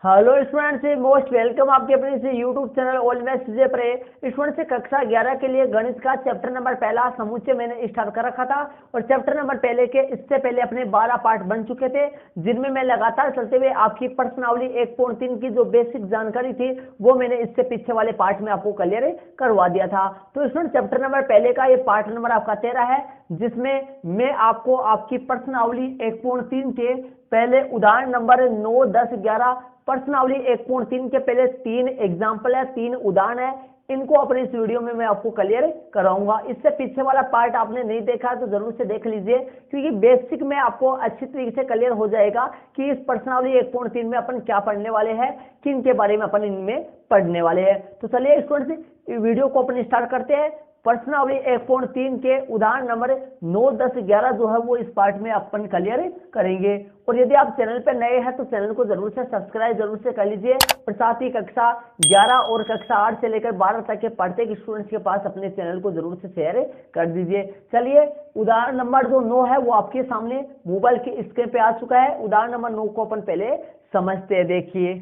Hello students, most welcome आपके अपने से यूट्यूब चैनल ऑलवेज जे प्रे। स्टूडेंट्स से कक्षा 11 के लिए गणित का चैप्टर नंबर पहला समुच्चय मैंने स्टार्ट कर रखा था और चैप्टर नंबर पहले के इससे पहले अपने 12 पार्ट बन चुके थे, जिनमें मैं लगातार चलते हुए आपकी प्रश्नावली 1.3 की जो बेसिक जानकारी थी वो मैंने इससे पीछे वाले पार्ट में आपको क्लियर करवा दिया था। तो स्टूडेंट चैप्टर नंबर पहले का ये पार्ट नंबर आपका 13 है, जिसमें मैं आपको आपकी प्रश्नावली 1.3 के पहले उदाहरण नंबर 9, 10, 11 प्रश्नावली 1.3 के पहले 3 एग्जाम्पल है, 3 उदाहरण है, इनको अपने इस वीडियो में मैं आपको क्लियर कराऊंगा। इससे पीछे वाला पार्ट आपने नहीं देखा तो जरूर से देख लीजिए, क्योंकि बेसिक में आपको अच्छी तरीके से क्लियर हो जाएगा कि इस प्रश्नावली 1.3 में अपन क्या पढ़ने वाले हैं, किन के बारे में अपन इनमें पढ़ने वाले हैं। तो चलिए स्टूडेंट्स वीडियो को अपन स्टार्ट करते हैं। प्रश्नावली 1.3 के उदाहरण नंबर 9, 10, 11 जो है वो इस पार्ट में अपन क्लियर करेंगे। और यदि आप चैनल पर नए हैं तो चैनल को जरूर से सब्सक्राइब जरूर से कर लीजिए और साथ ही कक्षा 11 और कक्षा 8 से लेकर 12 तक के प्रत्येक स्टूडेंट्स के पास अपने चैनल को जरूर से शेयर कर दीजिए। चलिए उदाहरण नंबर जो 9 है वो आपके सामने मोबाइल की स्क्रीन पे आ चुका है। उदाहरण नंबर 9 को अपन पहले समझते हैं। देखिए,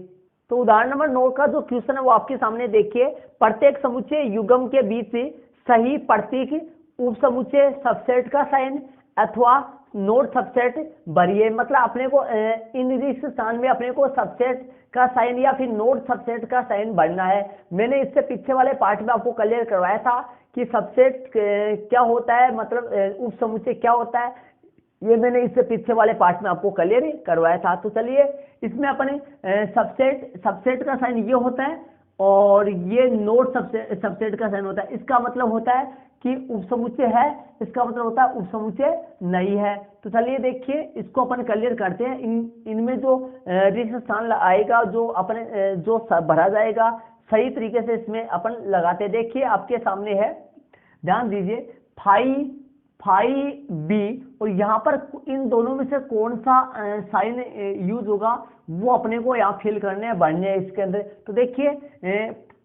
तो उदाहरण नंबर 9 का जो क्वेश्चन है वो आपके सामने देखिए। प्रत्येक समुच्चय युग्म के बीच सही प्रतीक उपसमुच्चय सबसेट का साइन अथवा नोट सबसेट भरिए। मतलब अपने को इन रिक्त स्थान में अपने को सबसेट का साइन या फिर नोट सबसेट का साइन भरना है। मैंने इससे पीछे वाले पार्ट में आपको क्लियर करवाया था कि सबसेट क्या होता है, मतलब उपसमुच्चय क्या होता है, ये मैंने इससे पीछे वाले पार्ट में आपको क्लियर करवाया था। तो चलिए इसमें अपने सबसेट का साइन ये होता है और ये नोट सबसेट का साइन होता है। इसका मतलब होता है कि उपसमुच्चय है, इसका मतलब होता है उपसमुच्चय नहीं है। तो चलिए देखिए इसको अपन क्लियर करते हैं। इनमें जो रिक्त स्थान आएगा, जो अपने जो भरा जाएगा सही तरीके से इसमें अपन लगाते। देखिए आपके सामने है, ध्यान दीजिए, फाई बी, और यहाँ पर इन दोनों में से कौन सा साइन यूज होगा वो अपने को यहाँ फिल करने हैं, भरने हैं इसके अंदर। तो देखिए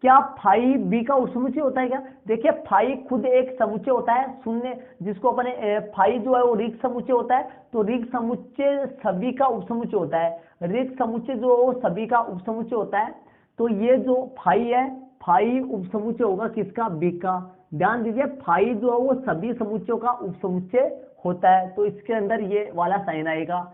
क्या फाई बी का उपसमुच्चय होता है क्या? देखिए फाई खुद एक समुच्चय होता है शून्य, जिसको अपने फाई जो है वो रिक्त समुच्चय होता है। तो रिक्त समुच्चय सभी का उपसमुच्चय होता है। रिक्त समुच्चय जो सभी का उपसमुच्चय होता है, तो ये जो फाई है, फाई उपसमुच्चय होगा किसका? बी का। ध्यान दीजिए फाई जो है वो सभी समुच्चयों का उपसमुच्चय होता है, तो इसके अंदर ये वाला साइन आएगा।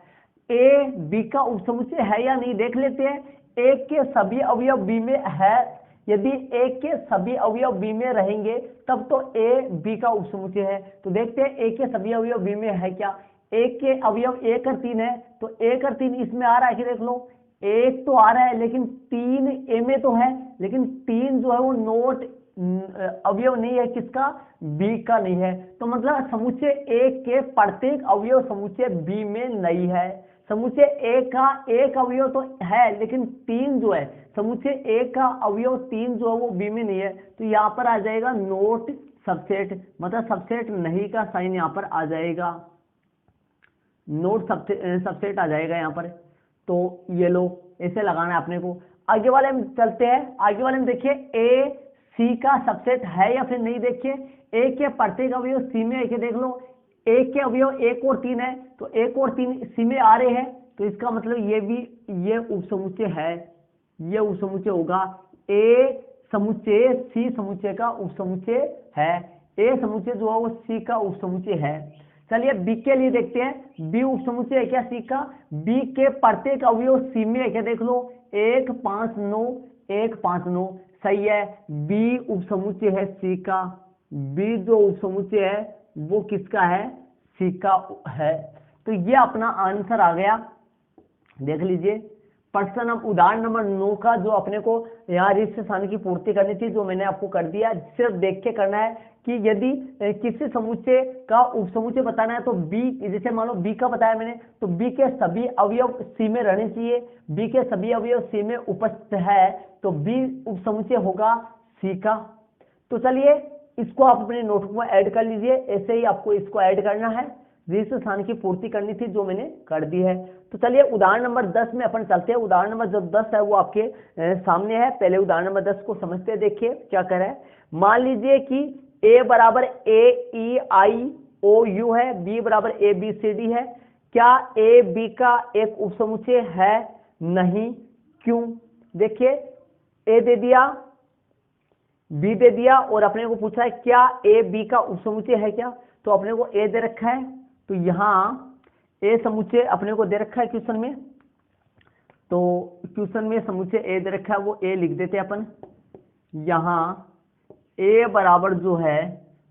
ए बी का उपसमुच्चय है या नहीं देख लेते हैं। ए के सभी अवयव बी में है, यदि ए के सभी अवयव बी में रहेंगे तब तो ए बी का उपसमुच्चय है। तो देखते हैं ए के सभी अवयव बी में है क्या। ए के अवयव 1 और 3 है, तो 1 और 3 इसमें आ रहा है कि देख लो, 1 तो आ रहा है लेकिन 3 ए में तो है, लेकिन 3 जो है वो नोट अवयव नहीं है, किसका? बी का नहीं है। तो मतलब समुच्चय ए के प्रत्येक अवयव समुच्चय बी में नहीं है। समुच्चय ए का एक अवयव तो है लेकिन 3 जो है, समुच्चय ए का अवयव 3 जो है वो बी में नहीं है। तो यहाँ पर आ जाएगा नोट सबसेट, मतलब सबसेट नहीं का साइन यहाँ पर आ जाएगा, नोट सबसेट आ जाएगा यहाँ पर। तो ये लो ऐसे लगाना है अपने को। आगे वाले में चलते हैं। आगे वाले में देखिए ए सी का सबसेट है या फिर नहीं। देखिए ए के प्रत्येक अवयव सी में है कि देख लो, ए के अवयव 1 और 3 है, तो 1 और 3 सी में आ रहे हैं, तो इसका मतलब ये भी ये उपसमुच्चय है, ये उपसमुच्चय होगा। ए समुच्चय सी समुच्चय का उपसमुच्चय है। ए समुच्चय जो है वो सी का उपसमुच्चय है। चलिए बी के लिए देखते हैं, बी उपसमुच्चय है क्या सी का? बी के प्रत्येक अवयव सी में है क्या देख लो, 1, 5, 9, 1, 5, 9, सही है। बी उपसमुच्चय है सी का। बी जो उपसमुच्चय है वो किसका है? सी का है। तो ये अपना आंसर आ गया, देख लीजिए। प्रश्न उदाहरण नंबर 9 का जो अपने को यहाँ रिक्त स्थान की पूर्ति करनी थी, जो मैंने आपको कर दिया। सिर्फ देख के करना है कि यदि किसी समुच्चय का उपसमुच्चय बताना है तो बी, जैसे मान लो बी का बताया मैंने, तो बी के सभी अवयव सी में रहने चाहिए। बी के सभी अवयव सी में उपस्थित है, तो बी उपसमुच्चय होगा सी का। तो चलिए इसको आप अपने नोटबुक में ऐड कर लीजिए। ऐसे ही आपको इसको ऐड करना है, रिक्त स्थान की पूर्ति करनी थी, जो मैंने कर दी है। तो चलिए उदाहरण नंबर 10 में अपन चलते हैं। उदाहरण नंबर जो 10 है वो आपके सामने है। पहले उदाहरण नंबर 10 को समझते हैं। देखिए क्या कर रहा है। मान लीजिए कि ए बराबर ए ई आई ओ यू है, बी बराबर ए बी सी डी है। क्या ए बी का एक उपसमुच्चय है? नहीं। क्यों? देखिए ए दे दिया, बी दे दिया और अपने को पूछा है क्या ए बी का उपसमुच्चय है क्या, तो अपने को ए दे रखा है, तो यहाँ ए समुच्चय अपने को दे रखा है क्वेश्चन में, तो क्वेश्चन में समुच्चय ए दे रखा है, वो ए लिख देते हैं अपन। यहाँ ए बराबर जो है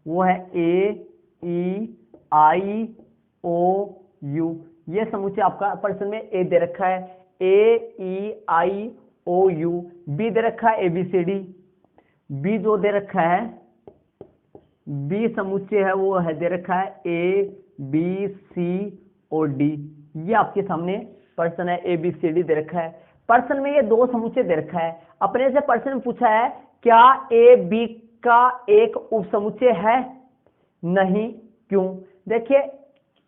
वो है ए ई आई ओ यू, ये समुच्चय आपका प्रश्न में ए दे रखा है, ए ई आई ओ यू। बी दे रखा है A B C D, B जो दे रखा है, बी समुच्चय है वो है दे रखा है ए बी सी और डी, ये आपके सामने प्रश्न है, ए बी सी डी दे रखा है। प्रश्न में ये दो समुच्चय दे रखा है, अपने से प्रश्न में पूछा है क्या ए बी का एक उपसमुच्चय है? नहीं, क्यों? देखिए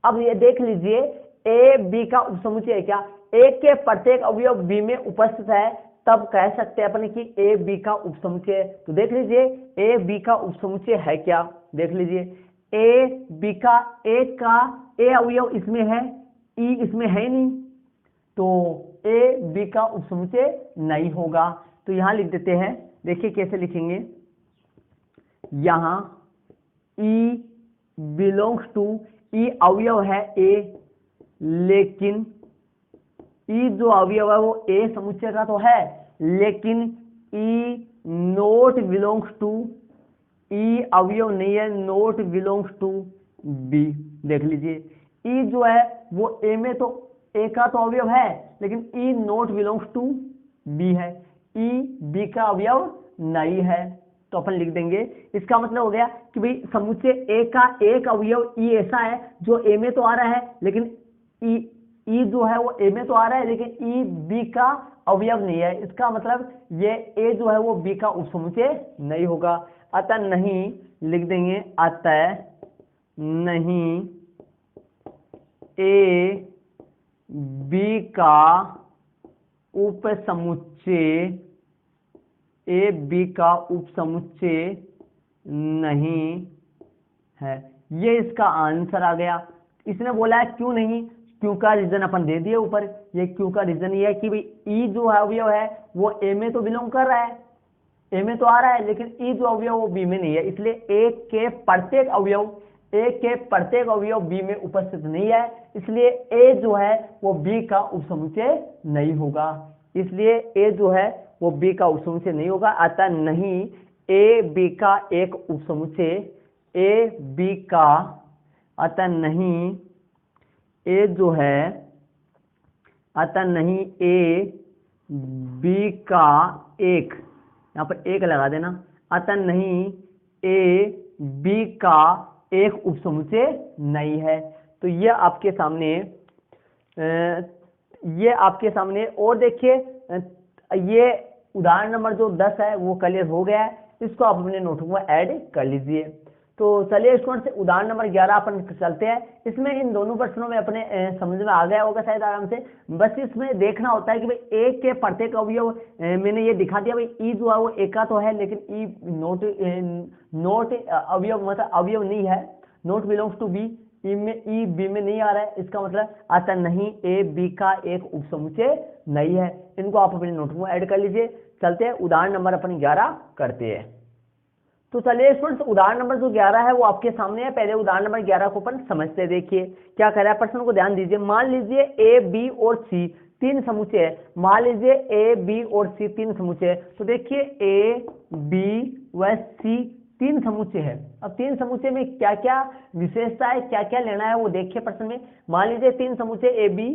अब ये देख लीजिए, ए बी का उपसमुच्चय है क्या? ए के प्रत्येक अवयव बी में उपस्थित है, तब कह सकते हैं अपन कि ए बी का उपसमुच्चय। तो देख लीजिए ए बी का उपसमुच्चय है क्या, देख लीजिए ए बी का ए अवयव इसमें है, ई इसमें है नहीं, तो ए बी का उपसमुच्चय नहीं होगा। तो यहां लिख देते हैं, देखिए कैसे लिखेंगे, यहां ई बिलोंग्स टू, ई अवयव है ए, लेकिन ई जो अवयव है वो ए समुच्चय का तो है, लेकिन ई नोट बिलोंग्स टू, ई अवयव नहीं है, नोट बिलोंग्स टू बी। देख लीजिए ई जो है वो ए में तो ए का तो अवयव है, लेकिन ई नोट बिलोंग्स टू बी है, ई बी का अवयव नहीं है, तो अपन लिख देंगे। इसका मतलब हो गया कि भाई समुच्चय ए का एक अवयव ई ऐसा है जो ए में तो आ रहा है, लेकिन ई जो है वो ए में तो आ रहा है, लेकिन ई बी का अवयव नहीं है, इसका मतलब ये ए जो है वो बी का उपसमुच्चय नहीं होगा। अतः नहीं लिख देंगे, अतः नहीं ए बी का उपसमुच्चय, ए बी का उपसमुच्चय नहीं है, ये इसका आंसर आ गया। इसने बोला है क्यों नहीं, क्यों का रीजन अपन दे दिए ऊपर, ये क्यों का रीजन ये है कि भाई ई जो है अवयव है वो ए में तो बिलोंग कर रहा है, ए में तो आ रहा है, लेकिन ई जो अवयव वो बी में नहीं है, इसलिए ए के प्रत्येक अवयव बी में उपस्थित नहीं है, इसलिए ए जो है वो बी का उपसमुच्चय नहीं होगा, इसलिए ए जो है वो बी का उपसमुच्चय नहीं होगा। अतः नहीं ए बी का एक उपसमुच्चय, ए बी का, अतः नहीं ए जो है, अतः नहीं ए बी का एक, यहां पर एक लगा देना, अतः नहीं ए बी का एक उपसमुच्चय नहीं है। तो ये आपके सामने और देखिए, ये उदाहरण नंबर जो 10 है वो क्लियर हो गया है, इसको आप अपने नोटबुक में ऐड कर लीजिए। तो चलिए स्टूडेंट से उदाहरण नंबर 11 अपन चलते हैं। इसमें इन दोनों प्रश्नों में अपने समझ में आ गया होगा शायद आराम से, बस इसमें देखना होता है कि भाई ए के प्रत्येक अवयव, मैंने ये दिखा दिया भाई ई जो है वो ए का तो है, लेकिन ई नोट अवयव मतलब अवयव नहीं है, not belongs to B, E B में नहीं आ रहा है, इसका मतलब अतः नहीं ए बी का एक उपसमुच्चय नहीं है। इनको आप अपने नोटबुक में ऐड कर लीजिए। चलते हैं उदाहरण नंबर अपन 11 करते हैं। तो चलिए स्टूडेंट्स उदाहरण नंबर जो 11 है वो आपके सामने है। पहले उदाहरण नंबर 11 को अपन समझते, देखिए क्या कह रहा है, प्रश्न को ध्यान दीजिए। मान लीजिए ए बी और सी तीन समुच्चय है, मान लीजिए ए बी और सी तीन समुच्चय है, तो देखिए ए बी व सी तीन समुच्चय है। अब तीन समुच्चय में क्या क्या विशेषता है, क्या क्या लेना है वो देखिए प्रश्न में। मान लीजिए तीन समुच्चय ए बी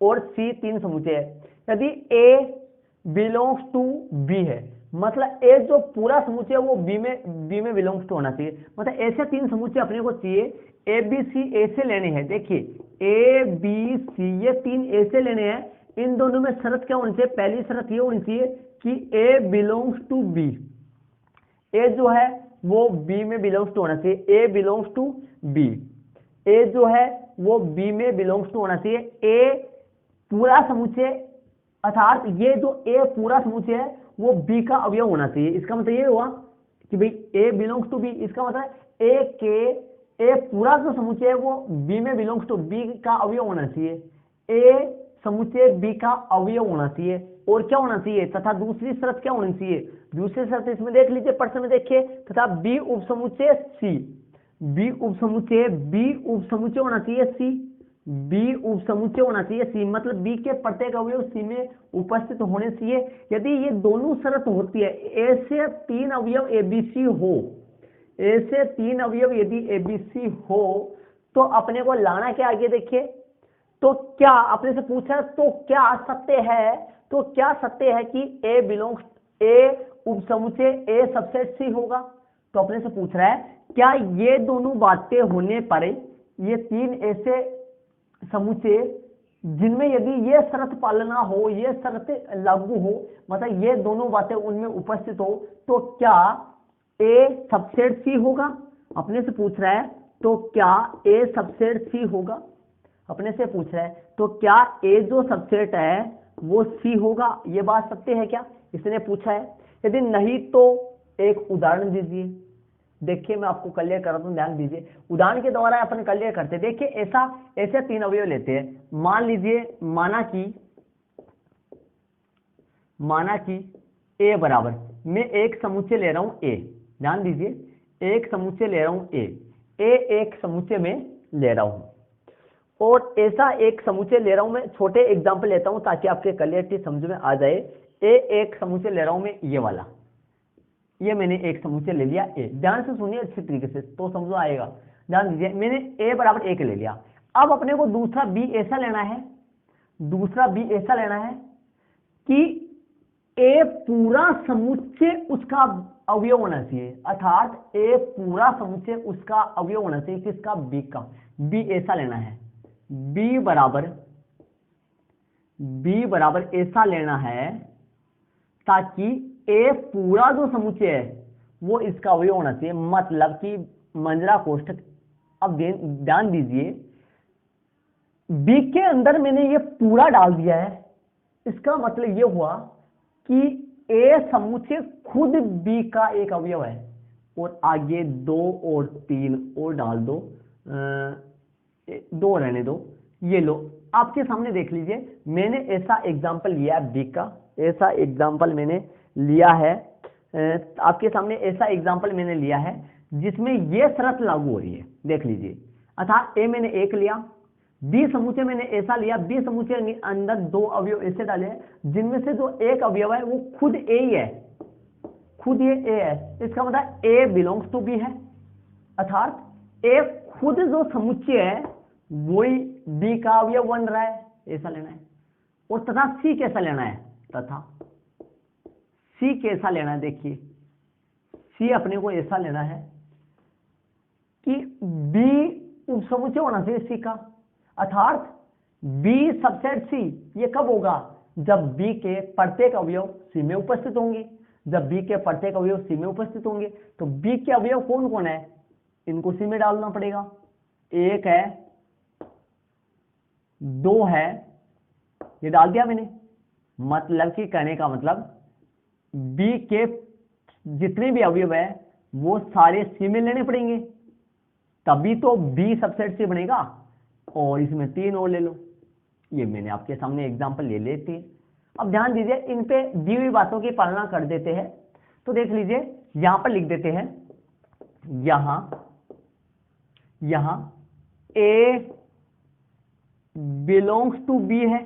और सी तीन समुच्चय है, यदि ए बिलोंग्स टू बी है, मतलब ए जो पूरा समुच्चय है वो बी में बिलोंग्स टू होना चाहिए, मतलब ऐसे तीन समुच्चय अपने को चाहिए, ए बी सी ऐसे लेने हैं। देखिए ए बी सी ये तीन ऐसे लेने हैं, इन दोनों में शर्त क्या होनी चाहिए, पहली शर्त ये होनी चाहिए कि ए बिलोंग्स टू बी, ए जो है वो बी में बिलोंग्स टू होना चाहिए, ए बिलोंग्स टू बी, ए जो है वो बी में बिलोंग्स टू होना चाहिए। ए पूरा समुच्चय अर्थात ये जो ए पूरा समुच्चय है वो बी का अवयव होना चाहिए। इसका मतलब ये हुआ कि भाई ए बिलोंग्स टू बी, इसका मतलब ए पूरा जो समुच्चय है वो बी में बिलोंग्स टू बी का अवयव होना चाहिए। ए समुच्चय बी का अवयव होना चाहिए, और क्या होना चाहिए, तथा दूसरी शर्त क्या होनी चाहिए, दूसरी शर्त इसमें देख लीजिए, प्रश्न में देखिए, तथा बी उपसमुच्चय सी, बी उपसमुच्चय होना चाहिए सी, बी उपसमुच्चय होना चाहिए सी, मतलब बी के प्रत्येक अवयव सी में उपस्थित होने चाहिए। यदि ये दोनों शर्त होती है, ए से 3 अवयव एबीसी हो, ए से 3 अवयव यदि एबीसी हो, तो अपने को लाना क्या, आगे देखिए, तो क्या अपने से पूछा, तो क्या सत्य है, तो क्या सत्य है कि ए बिलोंग्स, ए उपसमुच्चय ए सबसेट सी होगा। तो अपने से पूछ रहा है क्या ये दोनों बातें होने पर, ये 3 ऐसे समुच्चय जिनमें यदि ये शर्त पालना हो, ये शर्त लागू हो, मतलब ये दोनों बातें उनमें उपस्थित हो, तो क्या ए सबसेट सी होगा। अपने से पूछ रहा है तो क्या ए सबसेट सी होगा, अपने से पूछ रहा है तो क्या ए जो सबसेट है वो सी होगा। ये बात सत्य है क्या, इसने पूछा है। यदि नहीं तो एक उदाहरण दीजिए। देखिए मैं आपको क्लियर कर रहा हूं, ध्यान दीजिए, उदाहरण के द्वारा अपन क्लियर करते हैं। देखिए ऐसे 3 अवयव लेते हैं, मान लीजिए, माना कि ए बराबर, मैं एक समुच्चय ले रहा हूं ए, ध्यान दीजिए, एक समुच्चय ले रहा हूं ए एक समुच्चय में ले रहा हूं, और ऐसा एक समुच्चय ले रहा हूं मैं, छोटे एग्जांपल लेता हूं ताकि आपके क्लियरिटी समझ में आ जाए। ए एक समुच्चय ले रहा हूं मैं, ये वाला, ये मैंने एक समुच्चय ले लिया ए, ध्यान से सुनिए अच्छी तरीके से तो समझ आएगा। ध्यान दीजिए, मैंने ए बराबर 1 ले लिया। अब अपने को दूसरा बी ऐसा लेना है, दूसरा बी ऐसा लेना है कि ए पूरा समुच्चय उसका अवयव होना चाहिए, अर्थात ए पूरा समुच्चय उसका अवयव होना चाहिए, किसका, बी का। बी ऐसा लेना है, बी बराबर ऐसा लेना है ताकि ए पूरा जो समुच्चय है वो इसका अवयव होना चाहिए, मतलब कि मंजरा कोष्ठक। अब ध्यान दीजिए, बी के अंदर मैंने ये पूरा डाल दिया है, इसका मतलब ये हुआ कि ए समुच्चय खुद बी का एक अवयव है, और आगे 2 और 3 और डाल दो, 2 रहने दो। ये लो, आपके सामने देख लीजिए, मैंने ऐसा एग्जांपल लिया है बी का, ऐसा एग्जांपल मैंने लिया है, आपके सामने ऐसा एग्जांपल मैंने लिया है जिसमें यह शर्त लागू हो रही है, देख लीजिए। अर्थात ए मैंने 1 लिया, बी समुच्चय मैंने ऐसा लिया, बी समुच्चय के अंदर 2 अवयव ऐसे डाले हैं जिनमें से जो एक अवयव है वो खुद ए ही है, खुद ये ए है, इसका मतलब ए बिलोंग्स टू बी है, अर्थात ए खुद जो समुच्चय है वही बी का अवयव बन रहा है, ऐसा लेना है। और तथा सी कैसा लेना है, तथा सी कैसा लेना है, देखिए सी अपने को ऐसा लेना है कि बी उपसमुच्चय होना चाहिए सी का, अर्थात बी सबसेट सी। ये कब होगा, जब बी के प्रत्येक अवयव सी में उपस्थित होंगे, जब बी के प्रत्येक अवयव सी में उपस्थित होंगे। तो बी के अवयव कौन कौन है, इनको सी में डालना पड़ेगा, 1 है, 2 है, ये डाल दिया मैंने। मतलब कि कहने का मतलब बी के जितने भी अवयव है वो सारे सी में लेने पड़ेंगे, तभी तो बी सबसेट सी बनेगा। और इसमें 3 और ले लो, ये मैंने आपके सामने एग्जांपल ले लेते हैं। अब ध्यान दीजिए, इन पे दी हुई बातों की पालना कर देते हैं। तो देख लीजिए, यहां पर लिख देते हैं, यहां ए बिलोंग्स टू बी है,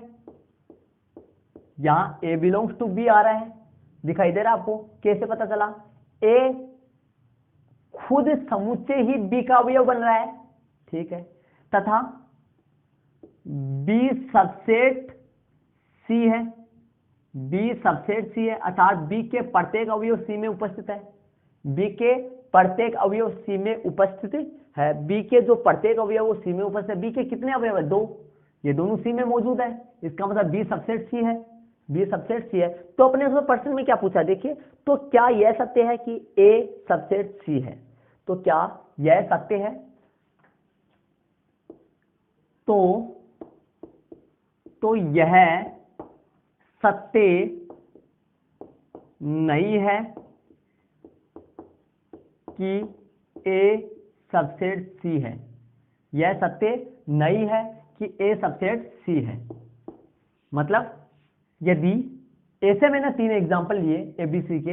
यहां ए बिलोंग्स टू बी आ रहा है, दिखाई दे रहा है आपको, कैसे पता चला, ए खुद समुच्चय ही बी का अवयव बन रहा है, ठीक है, तथा बी सबसेट सी है, बी सबसेट सी है, अर्थात बी के प्रत्येक अवयव सी में उपस्थित है, बी के प्रत्येक अवयव सी में उपस्थित है, बी के जो प्रत्येक अवयव वो सी में उपस्थित है। बी के कितने अवयव है, 2, ये दोनों सी में मौजूद है, इसका मतलब बी सबसेट सी है, बी सबसेट सी है। तो अपने प्रश्न में क्या पूछा, देखिए, तो क्या यह सत्य है कि ए सबसेट सी है, तो क्या यह सत्य है, तो यह सत्य नहीं है कि ए सबसेट सी है, यह सत्य नहीं है कि ए सबसेट सी है। मतलब यदि ऐसे मैंने 3 एग्जांपल लिए ए बी सी के,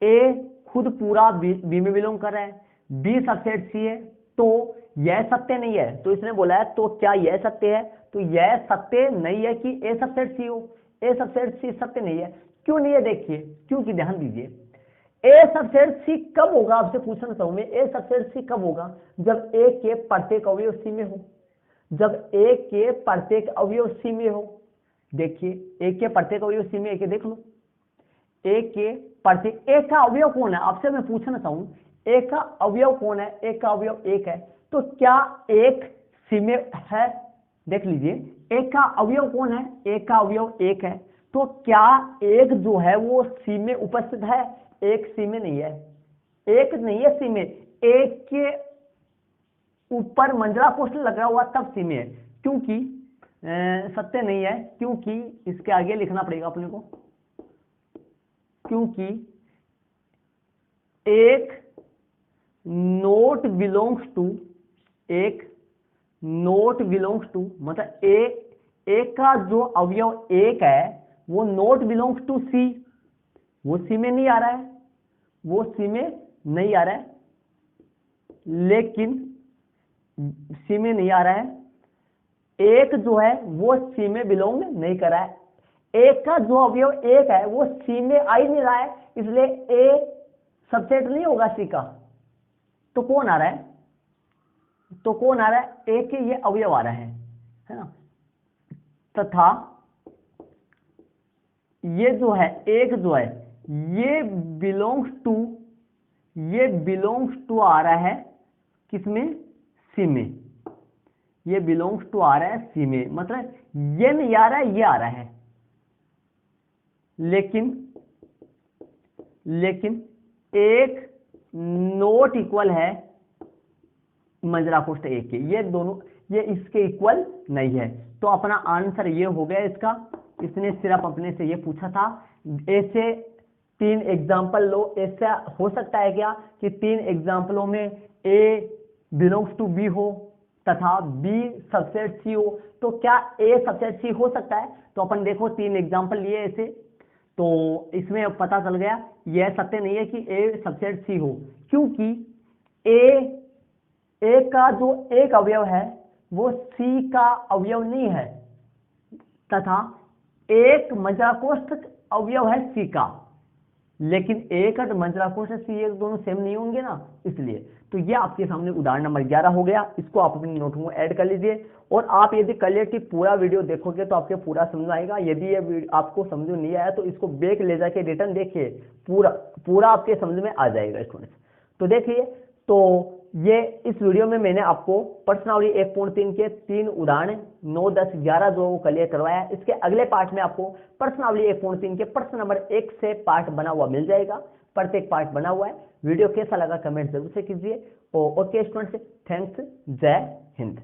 ए खुद पूरा बी में बिलोंग कर रहा है, बी सबसेट सी है, तो यह सत्य नहीं है। तो इसने बोला है तो क्या यह सत्य है, तो यह सत्य नहीं है कि ए सबसेट सी हो। ए सबसेट सी सत्य नहीं है। क्यों नहीं है देखिए, क्योंकि ध्यान दीजिए ए सबसेट सी कब होगा, आपसे पूछना चाहूं मैं, ए सबसेट सी कब होगा, जब ए के प्रत्येक अवयव सी में हो। जब ए के प्रत्येक अवयव सी में हो, देखिए ए के प्रत्येक अवयव सी में, देख लो ए के प्रत्येक, ए का अवयव कौन है, आपसे मैं पूछना चाहूं ए का अवयव कौन है, ए का अवयव एक है, तो क्या एक सी में है। देख लीजिए ए का अवयव कौन है, ए का अवयव एक है, तो क्या एक जो है वो सी में उपस्थित है, एक सी में नहीं है, एक नहीं है सी में, एक के ऊपर मंजरा कोष्ठ लगा हुआ तब सी में है, क्योंकि सत्य नहीं है, क्योंकि इसके आगे लिखना पड़ेगा अपने को, क्योंकि एक नोट बिलोंग्स टू, एक नोट बिलोंग्स टू मतलब एक का जो अवयव एक है वो नोट बिलोंग्स टू सी, वो सी में नहीं आ रहा है, वो सी में नहीं आ रहा है, लेकिन सी में नहीं आ रहा है, एक जो है वो सी में बिलोंग नहीं कर रहा है, एक का जो अवयव एक है वो सी में आ ही नहीं रहा है, इसलिए ए सबसेट नहीं होगा सी का। तो कौन आ रहा है, तो कौन आ रहा है, ए के ये अवयव आ रहा है ना, तथा ये जो है एक जो है ये बिलोंग्स टू आ रहा है किसमें, सी में, ये बिलोंग्स टू आ रहा है सी में, मतलब ये नहीं आ रहा है, ये आ रहा है, लेकिन एक नोट इक्वल है मंजरा कोष्ठ एक के, ये दोनों ये इसके इक्वल नहीं है। तो अपना आंसर ये हो गया इसका, इसने सिर्फ अपने से ये पूछा था। ऐसे 3 एग्जाम्पल लो, ऐसा हो सकता है क्या कि 3 एग्जाम्पलों में ए बिलोंग्स टू बी हो तथा बी सबसेट सी हो, तो क्या ए सबसेट सी हो सकता है। तो अपन देखो 3 एग्जाम्पल लिए ऐसे, तो इसमें पता चल गया यह सत्य नहीं है कि ए सबसेट सी हो, क्योंकि ए का जो एक अवयव है वो सी का अवयव नहीं है, तथा एक मंजरा कोष्ठ अवयव है सी का, लेकिन ए का मंजरा कोष्ठ सी एक दोनों सेम नहीं होंगे ना, इसलिए। तो ये आपके सामने उदाहरण नंबर 11 हो गया, इसको आप अपनी नोट में ऐड कर लीजिए, और आप यदि कलेक्टिव पूरा वीडियो देखोगे तो आपके पूरा समझ आएगा। यदि ये आपको समझ नहीं आया तो इसको बैक ले जाके रिटर्न देखिए, पूरा आपके समझ में आ जाएगा स्टूडेंट्स। तो देखिए, तो ये इस वीडियो में मैंने आपको प्रश्नावली 1.3 के 3 उदाहरण 9, 10, 11 जो क्लियर करवाया है। इसके अगले पार्ट में आपको प्रश्नावली 1.3 के प्रश्न नंबर 1 से पार्ट बना हुआ मिल जाएगा, प्रत्येक पार्ट बना हुआ है। वीडियो कैसा लगा कमेंट जरूर से कीजिए, और ओके स्टूडेंट्स, थैंक्स, जय हिंद।